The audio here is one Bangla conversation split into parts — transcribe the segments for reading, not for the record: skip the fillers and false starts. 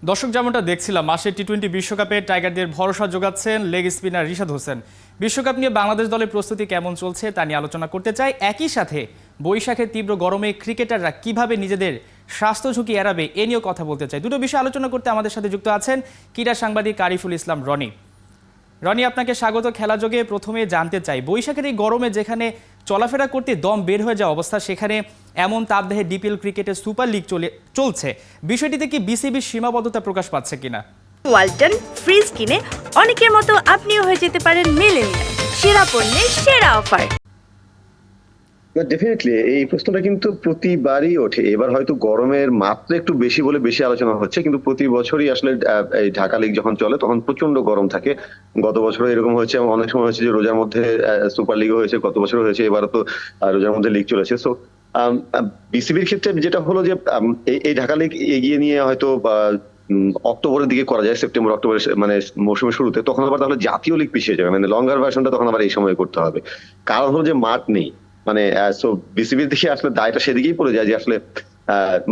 দর্শক যেমনটা দেখছিলাম মাসে টি-20 বিশ্বকাপে টাইগারদের ভরসা যোগাচ্ছেন লেগ স্পিনার রিশাদ হোসেন। বিশ্বকাপ নিয়ে বাংলাদেশ দলের প্রস্তুতি কেমন চলছে তা নিয়ে আলোচনা করতে চাই। একই সাথে বৈশাখের তীব্র গরমে ক্রিকেটাররা কিভাবে নিজেদের স্বাস্থ্য ঝুঁকি এড়াবে এ নিয়েও কথা বলতে চাই। দুটো বিষয় আলোচনা করতে আমাদের সাথে যুক্ত আছেন ক্রীড়া সাংবাদিক আরিফুল ইসলাম রনি। রনি, আপনাকে স্বাগত। খেলাযোগে প্রথমে জানতে চাই, বৈশাখের এই গরমে যেখানে চলাফেরা করতে দম বের হয়ে যাওয়া অবস্থা, সেখানে এমন তাপদাহে ডিপিএল ক্রিকেটের সুপার লিগ চলছে, বিষয়টিতে কি বিসিবির সীমাবদ্ধতা প্রকাশ পাচ্ছে কিনা? ওয়ালটন ফ্রিজ কিনে অনেকের মতো আপনিও হয়ে যেতে পারেন মিলেনিয়াল। সেরা পণ্যের সেরা অফার। ডেফিনেটলি এই প্রশ্নটা কিন্তু প্রতিবারই ওঠে। এবার হয়তো গরমের মাত্রা একটু বেশি বলে বেশি আলোচনা হচ্ছে, কিন্তু প্রতি বছরই আসলে এই ঢাকা লিগ যখন চলে তখন প্রচন্ড গরম থাকে। গত বছর এরকম হয়েছে, অনেক সময় হয়েছে যে রোজার মধ্যে সুপার লিগও হয়েছে, গত বছর হয়েছে, এবারও তো রোজার মধ্যে লিগ চলেছে। সো বিসিবির ক্ষেত্রে যেটা হলো যে এই ঢাকা লিগ এগিয়ে নিয়ে হয়তো অক্টোবরের দিকে করা যায়, সেপ্টেম্বর অক্টোবরের মানে মৌসুমের শুরুতে, তখন আবার তাহলে জাতীয় লিগ পিছিয়ে যাবে, মানে লঙ্গার ভার্সনটা তখন আবার এই সময় করতে হবে। কারণ হলো যে মাঠ নেই, মানে বিসিবির দিকে আসলে দায়টা সেদিকেই পড়ে যায় যে আসলে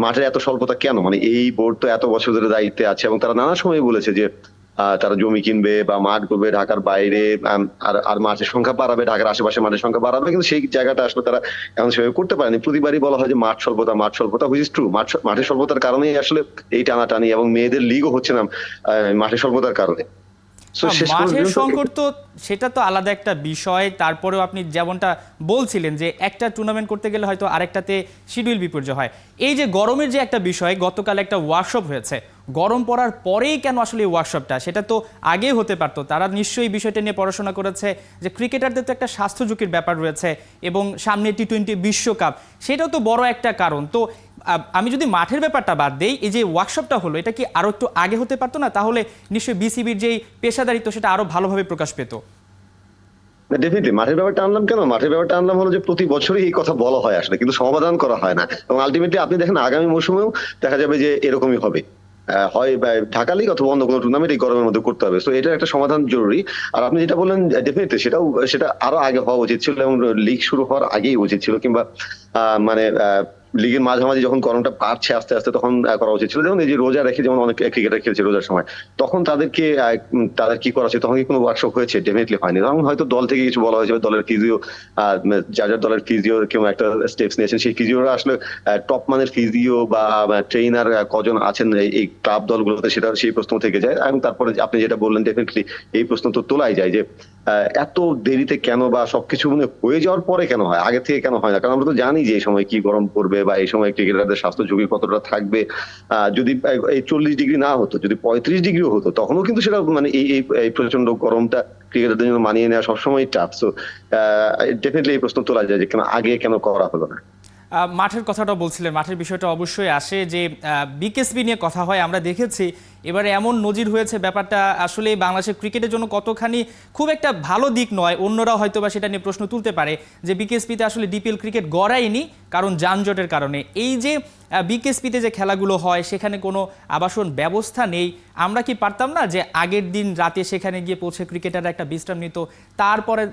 মাঠের এত স্বল্পতা কেন। মানে এই বোর্ড তো এত বছর ধরে দায়িত্বে আছে এবং তারা নানা সময় বলেছে যে তারা জমি কিনবে বা মাঠ করবে ঢাকার বাইরে, আর মাঠের সংখ্যা বাড়াবে, ঢাকার আশেপাশে মাঠের সংখ্যা বাড়াবে, কিন্তু সেই জায়গাটা আসলে তারা এখন সেভাবে করতে পারেনি। প্রতিবারই বলা হয় যে মাঠ স্বল্পতা, মাঠ স্বল্পতা, হুইচ ইজ ট্রু। মাঠের স্বল্পতার কারণেই আসলে এই টানাটানি, এবং মেয়েদের লিগও হচ্ছে না মাঠের স্বল্পতার কারণে। মাঠের সংকট তো সেটা তো আলাদা একটা বিষয়। তারপরেও আপনি যেমনটা বলছিলেন যে একটা টুর্নামেন্ট করতে গেলে হয়তো আরেকটাতে শিডিউল বিপর্যয় হয়। এই যে গরমের যে একটা বিষয়, গতকাল একটা ওয়ার্কশপ হয়েছে, গরম পড়ার পরেই কেন আসলে এই ওয়ার্কশপটা, সেটা তো আগেই হতে পারতো। তারা নিশ্চয়ই বিষয়টা নিয়ে পড়াশোনা করেছে যে ক্রিকেটারদের তো একটা স্বাস্থ্য ঝুঁকির ব্যাপার রয়েছে এবং সামনে টি-20 বিশ্বকাপ, সেটাও তো বড় একটা কারণ। তো আমি যদি মাঠের ব্যাপারটা বাদ দেই, এই যে ওয়ার্কশপটা হলো, এটা কি আরো একটু আগে হতে পারতো না? তাহলে নিশ্চয়ই বিসিবির যেই পেশাদারিত্ব সেটা আরো ভালোভাবে প্রকাশ পেত। ডেফিনেটলি মাঠের ব্যাপারটা আনলাম কেন, মাঠের ব্যাপারটা আনলাম হলো যে প্রতি বছরই এই কথা বলা হয় আসলে, কিন্তু সমাধান করা হয় না। এবং আলটিমেটলি আপনি দেখেন আগামী মৌসুমেও দেখা যাবে যে এরকমই হবে, হয় ঢাকা লিগ অথবা অন্য কোনো টুর্নামেন্ট এই গরমের মধ্যে করতে হবে। তো এটার একটা সমাধান জরুরি। আর আপনি যেটা বললেন, ডেফিনেটলি সেটা আরো আগে হওয়া উচিত ছিল এবং লিগ শুরু হওয়ার আগেই উচিত ছিল, কিংবা মানে লিগের মাঝামাঝি যখন গরমটা বাড়ছে আস্তে আস্তে তখন করা উচিত ছিল। যেমন এই যে রোজা রেখে যেমন অনেক ক্রিকেটার খেলছে রোজার সময়, তখন তাদের কি করা উচিত, তখন কি কোনো ওয়ার্কশপ হয়েছে? ডেফিনেটলি হয়নি। তখন হয়তো দল থেকে কিছু বলা হয়েছে, দলের ফিজিও, যার দলের ফিজিও কেউ একটা স্টেপস নিয়েছেন, সেই ফিজিওরা আসলে টপ মানের ফিজিও বা ট্রেইনার কজন আছেন এই ক্লাব দলগুলোতে, সেটা সেই প্রশ্ন থেকে যায়। এবং তারপরে আপনি যেটা বললেন, ডেফিনেটলি এই প্রশ্ন তো তোলাই যায় যে এত দেরিতে কেন, বা সবকিছু মানে হয়ে যাওয়ার পরে কেন হয়, আগে থেকে কেন হয় না? কারণ আমরা তো জানি যে এই সময় কি গরম পড়বে বা এই সময় ক্রিকেটারদের স্বাস্থ্য ঝুঁকি কতটা থাকবে। যদি এই 40 ডিগ্রি না হতো, যদি 35 ডিগ্রিও হতো, তখনও কিন্তু সেটা মানে এই প্রচন্ড গরমটা ক্রিকেটারদের জন্য মানিয়ে নেওয়া সবসময় টাফ। সো ডেফিনেটলি এই প্রশ্ন তোলা যায় যে কেন আগে কেন করা হলো না। মাঠের কথাটা বলছিলেন, মাঠের বিষয়টা অবশ্যই আসে যে বিকেএসপি নিয়ে কথা হয়, আমরা দেখেছি এবারে এমন নজির হয়েছে, ব্যাপারটা আসলে বাংলাদেশের ক্রিকেটের জন্য কতখানি খুব একটা ভালো দিক নয়। অন্যরা হয়তো বা সেটা নিয়ে প্রশ্ন তুলতে পারে যে বিকেএসপিতে আসলে ডিপিএল ক্রিকেট গড়ায়নি কারণ যানজটের কারণে। এই যে বিকেএসপিতে যে খেলাগুলো হয় সেখানে কোনো আবাসন ব্যবস্থা নেই, আমরা কি পারতাম না যে আগের দিন রাতে সেখানে গিয়ে পৌঁছে ক্রিকেটাররা একটা বিশ্রাম নিত, তারপরে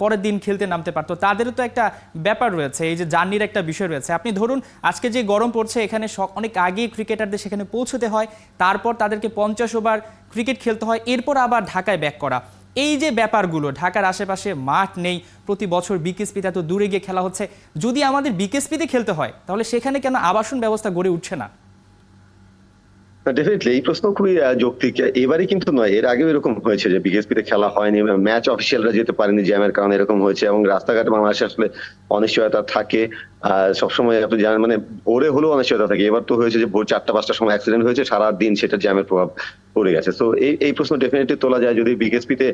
পরের দিন খেলতে নামতে পারতো? তাদেরও তো একটা ব্যাপার রয়েছে, এই যে জার্নির একটা বিষয় রয়েছে। আপনি ধরুন আজকে যে গরম পড়ছে, এখানে অনেক আগে ক্রিকেটারদের সেখানে পৌঁছতে হয়, তারপর তাদেরকে 50 ওভার ক্রিকেট খেলতে হয়, এরপর আবার ঢাকায় ব্যাক করা। এই যে ব্যাপারগুলো, ঢাকার আশেপাশে মাঠ নেই, প্রতি বছর বিকেএসপিতে এত দূরে গিয়ে খেলা হচ্ছে। যদি আমাদের বিকেএসপিতে খেলতে হয় তাহলে সেখানে কেন আবাসন ব্যবস্থা গড়ে উঠছে না? ডেফিনেটলি এই প্রশ্ন খুবই যৌক্তিক। এবারই কিন্তু নয়, এর আগেও এরকম হয়েছে যে বিকেএসপিতে খেলা হয়নি, ম্যাচ অফিসিয়ালরা যেতে পারেনি জ্যামের কারণে, এরকম হয়েছে। এবং রাস্তাঘাটে বাংলাদেশে আসলে অনিশ্চয়তা থাকে সবসময়, আপনি জানেন, মানে ভোরে হলেও অনিশ্চয়তা থাকে। এবার তো হয়েছে যে ভোর 4টা-5টার সময় অ্যাক্সিডেন্ট হয়েছে, সারাদিন সেটা জ্যামের প্রভাব পড়ে গেছে। তো এই প্রশ্ন ডেফিনেটলি তোলা যায় যদি বিকেএসপিতে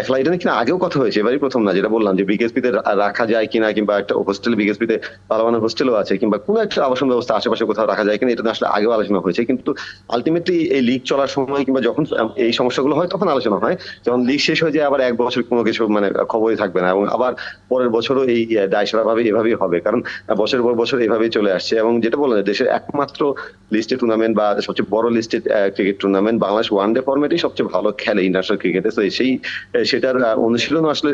খেলা, এটা কিনা আগেও কথা হয়েছে, এবারই প্রথম না। যেটা বললাম যে বিকেএসপিতে রাখা যায় কিনা, কিংবা একটা হোস্টেল, বিকেএসপিতে ভালো মানের হোস্টেলও আছে, কিংবা কোনো একটা আবাসন ব্যবস্থা আশেপাশে কোথাও রাখা যায় কিনা, এটা আসলে আগেও আলোচনা হয়েছে। কিন্তু আলটিমেটলি এই লিগ চলার সময় কিংবা যখন এই সমস্যাগুলো হয় তখন আলোচনা হয়। যখন লিগ শেষ হয়ে যায় আবার এক বছর কোনো কিছু মানে খবরই থাকবে না, এবং আবার পরের বছরও এই দায়সারা ভাবে এভাবেই হবে, কারণ বছরের পর বছর এভাবেই চলে আসছে। এবং যেটা বললেন, দেশের একমাত্র লিস্টেড টুর্নামেন্ট বা সবচেয়ে বড় listed cricket tournament Bangladesh one day ফরম্যাটই সবচেয়ে ভালো খেলে ইন্টারন্যাশনাল ক্রিকেটে। তো সেটার অনুশীলন আসলে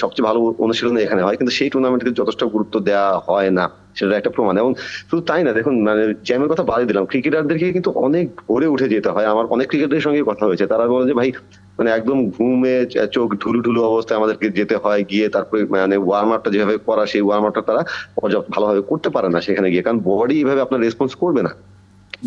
সবচেয়ে ভালো অনুশীলন এখানে হয়, কিন্তু সেই টুর্নামেন্টকে যথেষ্ট গুরুত্ব দেওয়া হয় না, সেটা একটা প্রমাণ। এবং শুধু তাই না, দেখুন মানে জ্যামের কথা বাদই দিলাম, ক্রিকেটারদেরকে কিন্তু অনেক ভোরে উঠে যেতে হয়। আমার অনেক ক্রিকেটারের সঙ্গে কথা হয়েছে, তারা বলে যে ভাই মানে একদম ঘুমে চোখ ঢুলু ঢুলু অবস্থায় আমাদেরকে যেতে হয়, গিয়ে তারপরে মানে ওয়ার্ম আপটা যেভাবে করা সেই ওয়ার্ম আপটা তারা পর্যাপ্ত ভালোভাবে করতে পারে না সেখানে গিয়ে, কারণ বডি এইভাবে আপনার রেসপন্স করবে না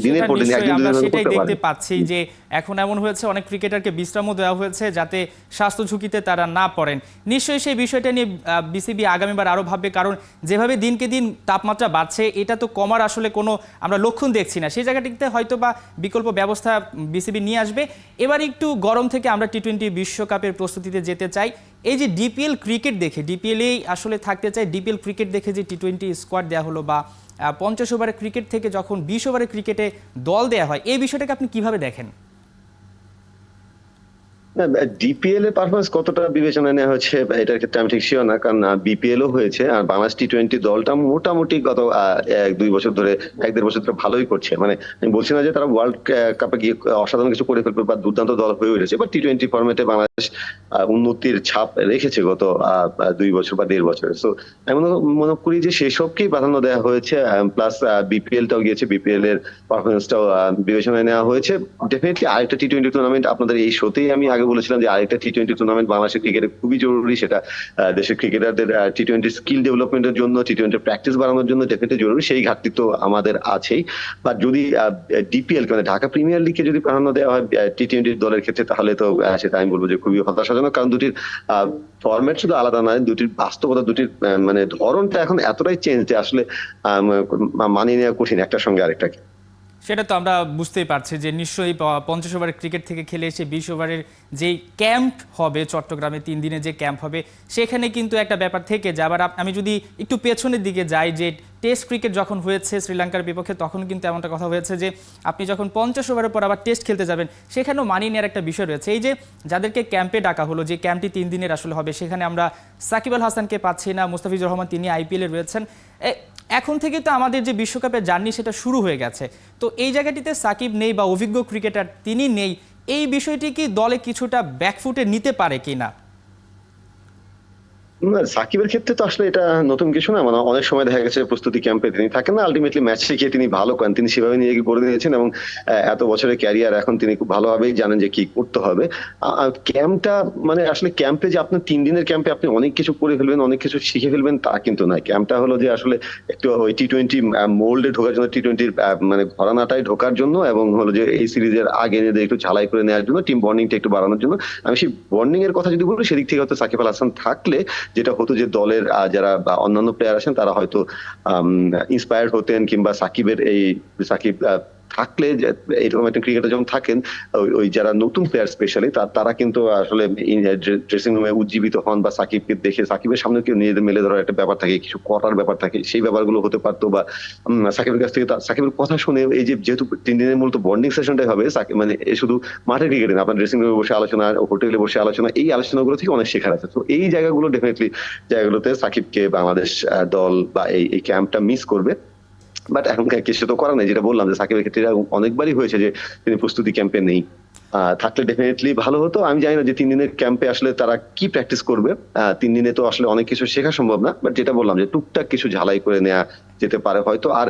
দিনের সেটা পর দিন, নিশ্চয়ই একদিন আমরা দুদিন সেটাই করতে দেখতে পারে। পাচ্ছি যে এখন এমন হয়েছে অনেক ক্রিকেটারকে বিশ্রামও দেওয়া হয়েছে যাতে স্বাস্থ্য ঝুঁকিতে তারা না পড়েন। নিশ্চয়ই সেই বিষয়টা নিয়ে বিসিবি আগামীবার আরও ভাববে, কারণ যেভাবে দিনকে দিন তাপমাত্রা বাড়ছে এটা তো কমার আসলে কোনো আমরা লক্ষণ দেখছি না। সেই জায়গাটিতে হয়তো বা বিকল্প ব্যবস্থা বিসিবি নিয়ে আসবে। এবার একটু গরম থেকে আমরা টি-20 বিশ্বকাপের প্রস্তুতিতে যেতে চাই। এই যে ডিপিএল ক্রিকেট দেখে, ডিপিএলেই আসলে থাকতে চাই, ডিপিএল ক্রিকেট দেখে যে টি-20 স্কোয়াড দেওয়া হলো বা 50 ওভারের ক্রিকেট থেকে যখন 20 ওভারের ক্রিকেটে দল দেওয়া হয়, এই বিষয়টাকে আপনি কিভাবে দেখেন? ডিপিএল এর পারফরমেন্স কতটা বিবেচনায় নেওয়া হচ্ছে এটার ক্ষেত্রে আমি ঠিক শিওর না, কারণ বিপিএল ও হয়েছে আর বাংলাদেশ টি-20 দলটা মোটামুটি গত 1-2 বছর ধরে 1-1.5 বছর ধরে ভালোই করছে। মানে আমি বলছি না যে তারা ওয়ার্ল্ড কাপে গিয়ে অসাধারণ কিছু করে ফেলবে বা দুর্দান্ত দল হয়ে উঠেছে, বা টি-20 ফরম্যাটে বাংলাদেশ উন্নতির ছাপ রেখেছে গত 2 বছর বা 1.5 বছর। সো আমি মনে করি যে সেসবকেই প্রাধান্য দেওয়া হয়েছে, প্লাস বিপিএলটাও গিয়েছে, বিপিএল এর পারফরমেন্সটাও বিবেচনায় নেওয়া হয়েছে। ডেফিনেটলি আরেকটা টি-20 টুর্নামেন্ট আপনাদের এই শোতেই আমি আগে বলেছিলাম যে আরেকটা টি-20 টুর্নামেন্ট বাংলাদেশের ক্রিকেটে খুবই জরুরি। সেটা দেশের ক্রিকেটারদের টি-20 স্কিল ডেভেলপমেন্টের জন্য, টি-20 প্র্যাকটিস বাড়ানোর জন্য ডেফিনেটলি জরুরি। সেই ঘাটতি তো আমাদের আছেই। বা যদি ডিপিএল মানে ঢাকা প্রিমিয়ার লিগকে যদি প্রাধান্য দেওয়া হয় টি-20 দলের ক্ষেত্রে, তাহলে তো সেটা আমি বলবো যে খুবই হতাশাজনক, কারণ দুটির ফরম্যাট শুধু আলাদা নয়, দুটির বাস্তবতা, দুটির মানে ধরনটা এখন এতটাই চেঞ্জ যে আসলে মানিয়ে নেওয়া কঠিন একটার সঙ্গে আরেকটাকে। সেটা তো আমরা বুঝতেই পারছি যে নিশ্চয়ই 50 ওভারের ক্রিকেট থেকে খেলে এসে 20 ওভারের যেই ক্যাম্প হবে চট্টগ্রামে 3 দিনে যে ক্যাম্প হবে, সেখানে কিন্তু একটা ব্যাপার থেকে যায়। আবার আমি যদি একটু পেছনের দিকে যাই, যে টেস্ট ক্রিকেট যখন হয়েছে শ্রীলঙ্কার বিপক্ষে, তখন কিন্তু এমনটা কথা হয়েছে যে আপনি যখন 50 ওভারের পর আবার টেস্ট খেলতে যাবেন, সেখানেও মানিয়ে নেওয়ার একটা বিষয় রয়েছে। এই যে যাদেরকে ক্যাম্পে ডাকা হলো, যে ক্যাম্পটি 3 দিনের আসলে হবে, সেখানে আমরা সাকিব আল হাসানকে পাচ্ছি না, মুস্তাফিজুর রহমান তিনি আইপিএলে রয়েছেন। এখন থেকে তো আমাদের যে বিশ্বকাপের জার্নি সেটা শুরু হয়ে গেছে, তো এই জায়গাটিতে সাকিব নেই বা অভিজ্ঞ ক্রিকেটার তিনি নেই, এই বিষয়টি কি দলে কিছুটা ব্যাকফুটে নিতে পারে কিনা? না, সাকিবের ক্ষেত্রে তো আসলে এটা নতুন কিছু না। মানে অনেক সময় দেখা গেছে প্রস্তুতি ক্যাম্পে তিনি থাকেন না, আলটিমেটলি ম্যাচে গিয়ে তিনি ভালো করেন, তিনি সেভাবে নিজেকে করে নিয়েছেন এবং এত বছরের ক্যারিয়ার এখন তিনি খুব ভালোভাবেই জানেন যে কি করতে হবে। ক্যাম্পটা মানে আসলে ক্যাম্পে যে আপনার 3 দিনের ক্যাম্পে আপনি অনেক কিছু করে ফেলবেন, অনেক কিছু শিখে ফেলবেন, তা কিন্তু নয়। ক্যাম্পটা হলো যে আসলে একটু ওই টি-20 মোল্ডে ঢোকার জন্য, টি-20 মানে ঘরানাটায় ঢোকার জন্য, এবং হলো যে এই সিরিজের আগে নিজেদের একটু ঝালাই করে নেওয়ার জন্য, টিম বন্ডিংটা একটু বাড়ানোর জন্য। আমি সেই বন্ডিং এর কথা যদি বলি, সেদিক থেকে হয়তো সাকিব আল হাসান থাকলে যেটা হতো যে দলের যারা অন্যান্য প্লেয়ার আছেন তারা হয়তো ইন্সপায়ার্ড হতেন, কিংবা সাকিব থাকলে এরকম একটা ক্রিকেটার যখন থাকেন, ওই যারা নতুন প্লেয়ার স্পেশালি তারা কিন্তু আসলে ড্রেসিং রুমে উজ্জীবিত হন, বা সাকিবকে দেখে সাকিবের সামনে কেউ নিজেদের মেলে ধরার একটা ব্যাপার থাকে, কিছু করার ব্যাপার থাকে, সেই ব্যাপারগুলো হতে পারতো। বা সাকিবের কাছ থেকে সাকিবের কথা শুনে, এই যে যেহেতু 3 দিনের মূলত বন্ডিং সেশনটাই হবে, মানে শুধু মাঠে ক্রিকেটে না, আপনার ড্রেসিং রুমে বসে আলোচনা, হোটেলে বসে আলোচনা, এই আলোচনাগুলো থেকে অনেক শেখার আছে। তো এই জায়গাগুলো ডেফিনেটলি জায়গাগুলোতে সাকিবকে বাংলাদেশ দল বা এই ক্যাম্পটা মিস করবে। বাট এখনকার কিছু তো করার নেই, যেটা বললাম যে সাকিবের ক্ষেত্রে অনেকবারই হয়েছে যে তিনি প্রস্তুতি ক্যাম্পে নেই। থাকলে ডেফিনেটলি ভালো হতো। আমি জানি না যে 3 দিনের ক্যাম্পে আসলে তারা কি প্র্যাকটিস করবে। 3 দিনে তো আসলে অনেক কিছু শেখা সম্ভব না, বাট যেটা বললাম যে টুকটাক কিছু ঝালাই করে নেওয়া যেতে পারে হয়তো। আর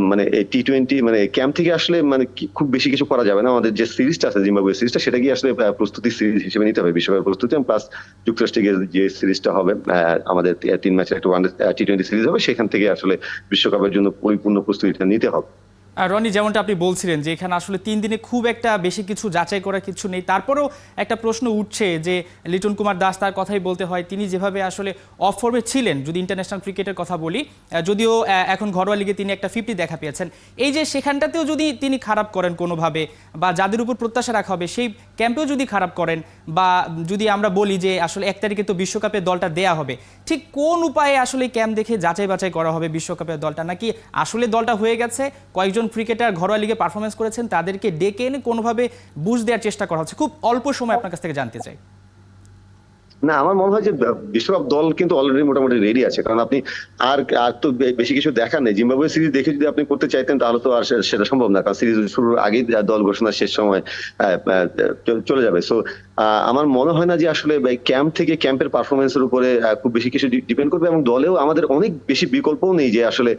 মানে এই টি-20 মানে ক্যাম্প থেকে আসলে মানে খুব বেশি কিছু করা যাবে না। আমাদের যে সিরিজটা আছে, জিম্বাবুয়ে সিরিজটা, সেটা কি আসলে প্রস্তুতি সিরিজ হিসেবে নিতে হবে, বিশ্বকাপের প্রস্তুতি, প্লাস যুক্তরাষ্ট্রে যে সিরিজটা হবে, আমাদের 3 ম্যাচের একটা ওয়ান টি-20 সিরিজ হবে, সেখান থেকে আসলে বিশ্বকাপের জন্য পরিপূর্ণ প্রস্তুতিটা নিতে হবে। রনি, যেমনটা আপনি বলছিলেন যে এখানে আসলে 3 দিনে খুব একটা বেশি কিছু যাচাই করার কিছু নেই, তারপরেও একটা প্রশ্ন উঠছে যে লিটন কুমার দাস, তার কথাই বলতে হয়, তিনি যেভাবে আসলে অফ ফর্মে ছিলেন, যদি ইন্টারন্যাশনাল ক্রিকেটের কথা বলি, যদিও এখন ঘরোয়া লিগে তিনি একটা 50 দেখা পেয়েছেন, এই যে সেখানটাতেও যদি তিনি খারাপ করেন কোনোভাবে, বা যাদের উপর প্রত্যাশা রাখা হবে সেই ক্যাম্পেও যদি খারাপ করেন, বা যদি আমরা বলি যে আসলে 1 তারিখে তো বিশ্বকাপের দলটা দেয়া হবে, ঠিক কোন উপায়ে আসলে ক্যাম্প দেখে যাচাই বাছাই করা হবে বিশ্বকাপের দলটা? নাকি আসলে দলটা হয়ে গেছে, কয়েকজন ক্রিকেটার ঘরোয়া লিগে পারফরমেন্স করেছেন, তাদেরকে ডেকে এনে কোনোভাবে বুঝ দেওয়ার চেষ্টা করা হচ্ছে? খুব অল্প সময় আপনার কাছ থেকে জানতে চাই। না, আমার মনে হয় যে বিশ্বকাপ দল কিন্তু অলরেডি মোটামুটি রেডি আছে, কারণ আপনি আর আর তো বেশি কিছু দেখার নেই। জিম্বাবুয়ে সিরিজ দেখে যদি আপনি করতে চাইতেন তাহলে তো আর সেটা সম্ভব না, কারণ সিরিজ শুরুর আগেই দল ঘোষণা শেষ সময় চলে যাবে। সো আমার মনে হয় না যে আসলে ক্যাম্প থেকে ক্যাম্পের পারফরমেন্সের উপরে খুব বেশি কিছু ডিপেন্ড করবে, এবং দলেও আমাদের অনেক বেশি বিকল্পও নেই যে আসলে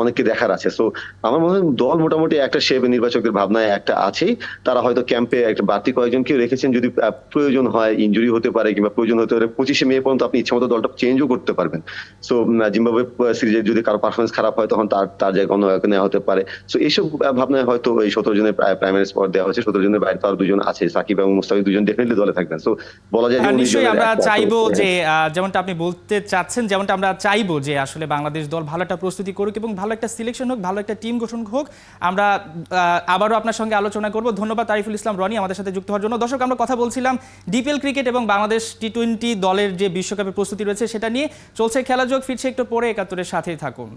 অনেককে দেখার আছে। সো আমার মনে হয় দল মোটামুটি একটা শেপ নির্বাচকদের ভাবনায় একটা আছেই। তারা হয়তো ক্যাম্পে একটা বাড়তি কয়েকজনকেও রেখেছেন, যদি প্রয়োজন হয়, ইনজুরি হতে পারে কিংবা প্রয়োজন হতে পারে 25শে মে পর্যন্ত আপনি ইচ্ছা মতো দলটা চেঞ্জও করতে পারবেন। সো জিম্বাবুয়ে সিরিজে যদি কারো পারফরমেন্স খারাপ হয় তখন তার জায়গায় অন্য কাউকে নেওয়া হতে পারে। সো এইসব ভাবনায় হয়তো এই 17 জনের প্রাইমারি স্পট দেওয়া হয়েছে। 17 জনের বাইরে তো আর 2 জন আছে, সাকিব এবং মুস্তাফিজ, 2 জন ডেফিনেটলি দলে থাকবেন। সো বলা যায় যে নিশ্চয়ই আমরা চাইবো যে যেমনটা আপনি বলতে চাচ্ছেন, যেমনটা আমরা চাইবো যে আসলে বাংলাদেশ দল ভালো একটা প্রস্তুতি করুক এবং ভালো একটা সিলেকশন হোক, ভালো একটা টিম গঠন হোক। আমরা আবারও আপনার সঙ্গে আলোচনা করব। ধন্যবাদ আরিফুল ইসলাম রনি আমাদের সাথে যুক্ত হওয়ার জন্য। দর্শক, আমরা কথা বলছিলাম ডিপিএল ক্রিকেট এবং বাংলাদেশ টি20 দলের যে বিশ্বকাপের প্রস্তুতি রয়েছে সেটা নিয়ে। চলছে খেলা যোগ, ফিরছে একটু পরে। ৭১-এর সাথেই থাকুন।